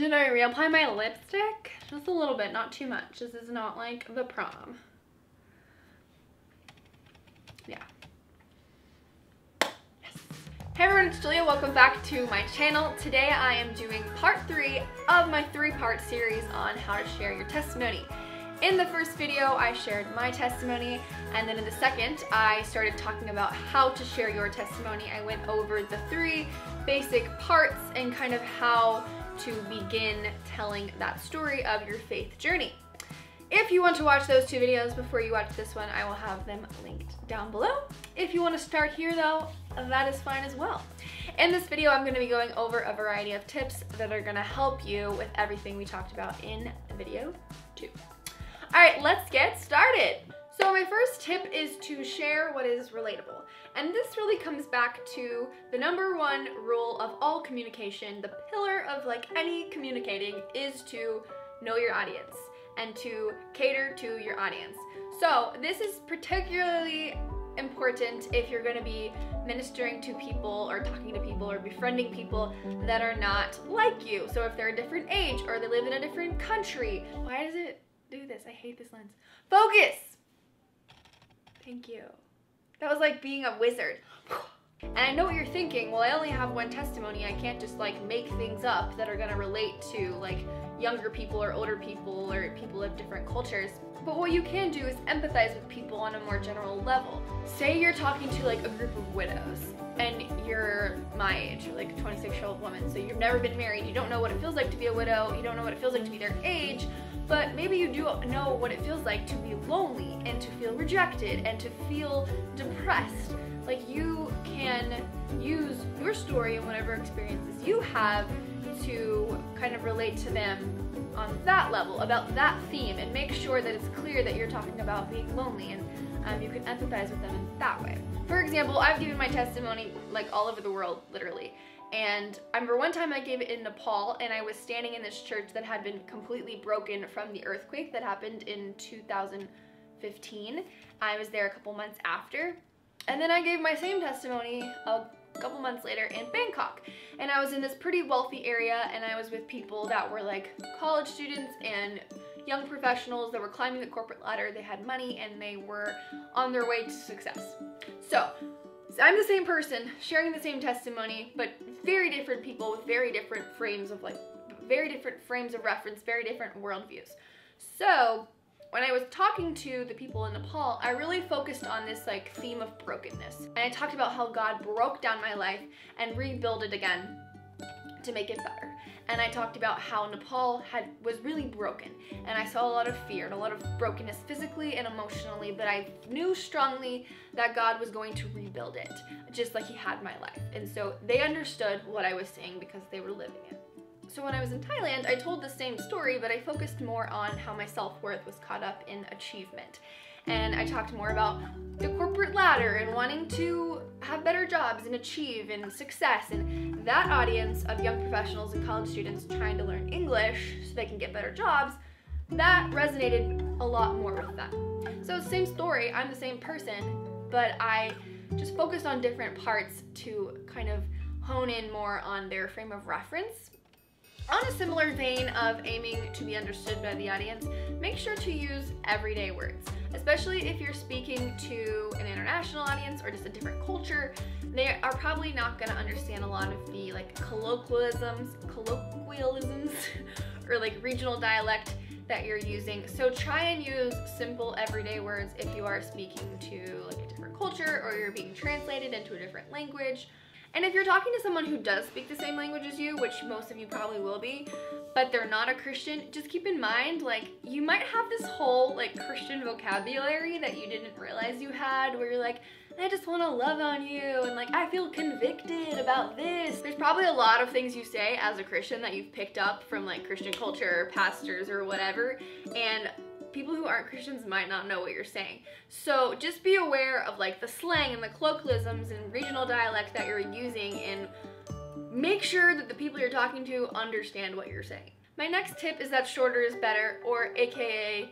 Should I reapply my lipstick? Just a little bit, not too much. This is not like the prom. Yeah. Yes. Hey everyone, it's Julia. Welcome back to my channel. Today I am doing part 3 of my 3-part series on how to share your testimony. In the first video, I shared my testimony, and then in the second, I started talking about how to share your testimony. I went over the 3 basic parts and kind of how to begin telling that story of your faith journey. If you want to watch those 2 videos before you watch this one, I will have them linked down below. If you want to start here though, that is fine as well. In this video, I'm going to be going over a variety of tips that are going to help you with everything we talked about in video 2. Alright, let's get started. So my first tip is to share what is relatable. And this really comes back to the #1 rule of all communication. The pillar of like any communicating is to know your audience and to cater to your audience. So this is particularly important if you're going to be ministering to people or talking to people or befriending people that are not like you. So if they're a different age or they live in a different country. Why does it do this? I hate this lens. Focus! Thank you. That was like being a wizard. And I know what you're thinking, well, I only have one testimony. I can't just like make things up that are gonna relate to like younger people or older people or people of different cultures. But what you can do is empathize with people on a more general level. Say you're talking to like a group of widows and you're my age, you're like a 26-year-old woman, so you've never been married, you don't know what it feels like to be a widow, you don't know what it feels like to be their age, but maybe you do know what it feels like to be lonely and to feel rejected and to feel depressed. Like you can use your story and whatever experiences you have to kind of relate to them on that level, about that theme, and make sure that it's clear that you're talking about being lonely and you can empathize with them in that way. For example, I've given my testimony like all over the world, literally. And I remember one time I gave it in Nepal, and I was standing in this church that had been completely broken from the earthquake that happened in 2015. I was there a couple months after. And then I gave my same testimony a couple months later in Bangkok. And I was in this pretty wealthy area, and I was with people that were like college students and young professionals that were climbing the corporate ladder. They had money and they were on their way to success. So I'm the same person sharing the same testimony, but very different people with very different frames of reference, very different worldviews. So when I was talking to the people in Nepal, I really focused on this like theme of brokenness. And I talked about how God broke down my life and rebuilt it again to make it better. And I talked about how Nepal was really broken, and I saw a lot of fear and a lot of brokenness physically and emotionally, but I knew strongly that God was going to rebuild it, just like he had my life. And so they understood what I was saying because they were living it. So when I was in Thailand, I told the same story, but I focused more on how my self-worth was caught up in achievement. And I talked more about the corporate ladder and wanting to have better jobs and achieve and success, and that audience of young professionals and college students trying to learn English so they can get better jobs, that resonated a lot more with them. So same story, I'm the same person, but I just focused on different parts to kind of hone in more on their frame of reference. On a similar vein of aiming to be understood by the audience, make sure to use everyday words, especially if you're speaking to an international audience or just a different culture. They are probably not going to understand a lot of the like colloquialisms or like regional dialect that you're using. So try and use simple everyday words if you are speaking to like a different culture or you're being translated into a different language. And if you're talking to someone who does speak the same language as you, which most of you probably will be, but they're not a Christian, just keep in mind, like, you might have this whole, like, Christian vocabulary that you didn't realize you had, where you're like, I just want to love on you, and like, I feel convicted about this. There's probably a lot of things you say as a Christian that you've picked up from, like, Christian culture, or pastors, or whatever, and people who aren't Christians might not know what you're saying. So just be aware of like the slang and the colloquialisms and regional dialect that you're using, and make sure that the people you're talking to understand what you're saying. My next tip is that shorter is better, or AKA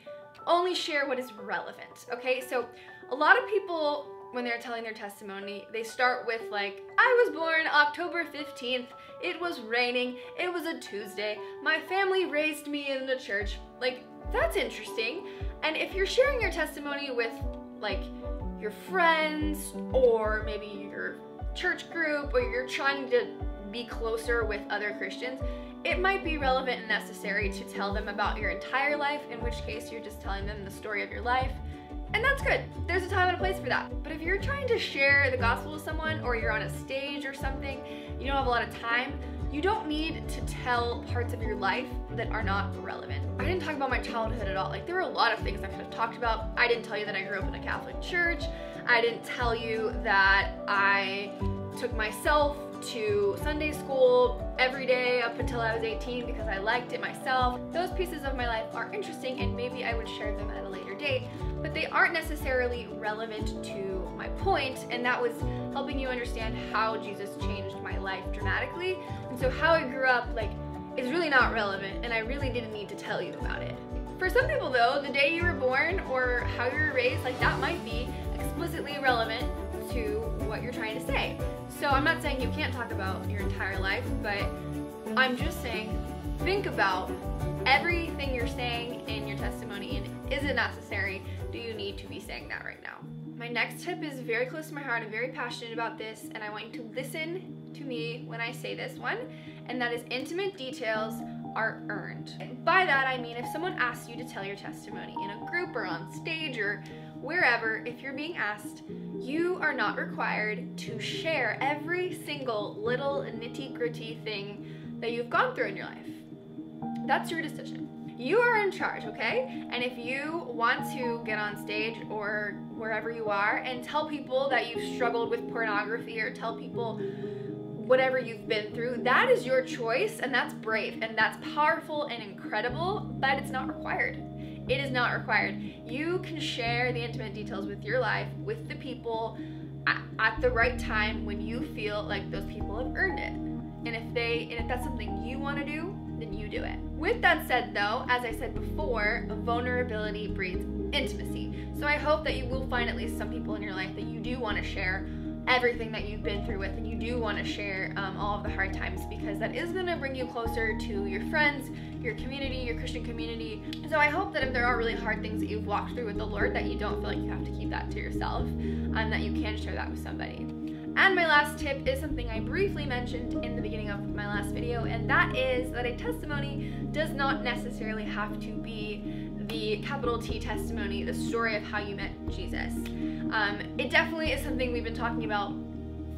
only share what is relevant. Okay, so a lot of people when they're telling their testimony, they start with like, I was born October 15th it was raining, it was a Tuesday, my family raised me in the church. Like, that's interesting. And if you're sharing your testimony with like your friends or maybe your church group, or you're trying to be closer with other Christians, it might be relevant and necessary to tell them about your entire life, in which case you're just telling them the story of your life. And that's good. There's a time and a place for that. But if you're trying to share the gospel with someone, or you're on a stage or something, you don't have a lot of time, you don't need to tell parts of your life that are not relevant. I didn't talk about my childhood at all. Like, there were a lot of things I could have talked about. I didn't tell you that I grew up in a Catholic church. I didn't tell you that I took myself to Sunday school every day up until I was 18 because I liked it myself. Those pieces of my life are interesting, and maybe I would share them at a later date, but they aren't necessarily relevant to my point, and that was helping you understand how Jesus changed my life dramatically. And so how I grew up, like, is really not relevant, and I really didn't need to tell you about it. For some people though, the day you were born or how you were raised, like, that might be explicitly relevant to what you're trying to say. So I'm not saying you can't talk about your entire life, but I'm just saying, think about everything you're saying in your testimony, and is it necessary? Do you need to be saying that right now? My next tip is very close to my heart. I'm very passionate about this, and I want you to listen to me when I say this one, and that is intimate details are earned. By that I mean, if someone asks you to tell your testimony in a group or on stage or wherever, if you're being asked, you are not required to share every single little nitty-gritty thing that you've gone through in your life. That's your decision. You are in charge, okay? And if you want to get on stage or wherever you are and tell people that you've struggled with pornography, or tell people whatever you've been through, that is your choice, and that's brave, and that's powerful and incredible, but it's not required. It is not required. You can share the intimate details with your life, with the people, at the right time when you feel like those people have earned it. And if that's something you want to do, then you do it. With that said though, as I said before, vulnerability breeds intimacy. So I hope that you will find at least some people in your life that you do want to share everything that you've been through with, and you do want to share all of the hard times, because that is going to bring you closer to your friends, your community, your Christian community. So I hope that if there are really hard things that you've walked through with the Lord, that you don't feel like you have to keep that to yourself, and that you can share that with somebody. And my last tip is something I briefly mentioned in the beginning of my last video, and that is that a testimony does not necessarily have to be the capital T testimony, the story of how you met Jesus. It definitely is something we've been talking about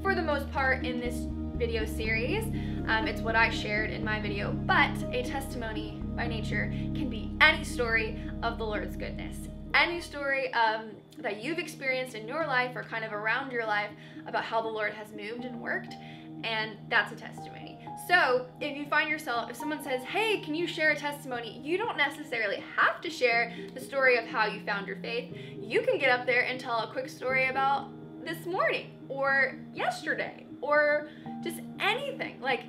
for the most part in this video series. It's what I shared in my video, but a testimony by nature can be any story of the Lord's goodness. Any story that you've experienced in your life or kind of around your life about how the Lord has moved and worked, and that's a testimony. So if you find yourself, if someone says, hey, can you share a testimony? You don't necessarily have to share the story of how you found your faith. You can get up there and tell a quick story about this morning or yesterday or just anything. Like,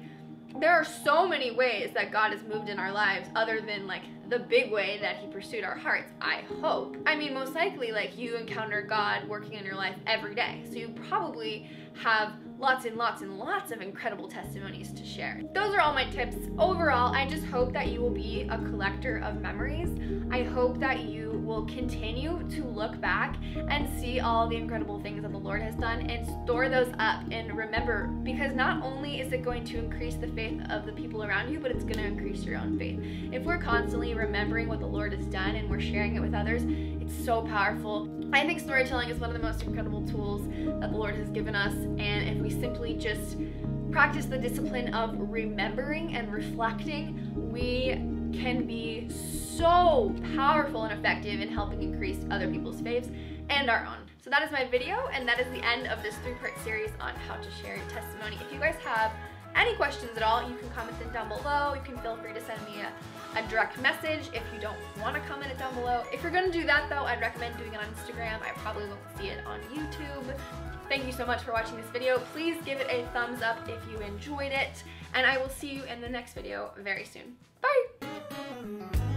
there are so many ways that God has moved in our lives other than like the big way that he pursued our hearts, I hope. I mean, most likely, like, you encounter God working in your life every day. So you probably have lots and lots and lots of incredible testimonies to share. Those are all my tips. Overall, I just hope that you will be a collector of memories. I hope that you will continue to look back and see all the incredible things that the Lord has done and store those up and remember, because not only is it going to increase the faith of the people around you, but it's going to increase your own faith. If we're constantly remembering what the Lord has done and we're sharing it with others, it's so powerful. I think storytelling is one of the most incredible tools that the Lord has given us, and if we simply just practice the discipline of remembering and reflecting, we can be so powerful and effective in helping increase other people's faiths and our own. So that is my video, and that is the end of this 3-part series on how to share your testimony. If you guys have any questions at all, you can comment them down below. You can feel free to send me a direct message if you don't want to comment it down below. If you're going to do that though, I'd recommend doing it on Instagram. I probably won't see it on YouTube. Thank you so much for watching this video. Please give it a thumbs up if you enjoyed it, and I will see you in the next video very soon. Bye!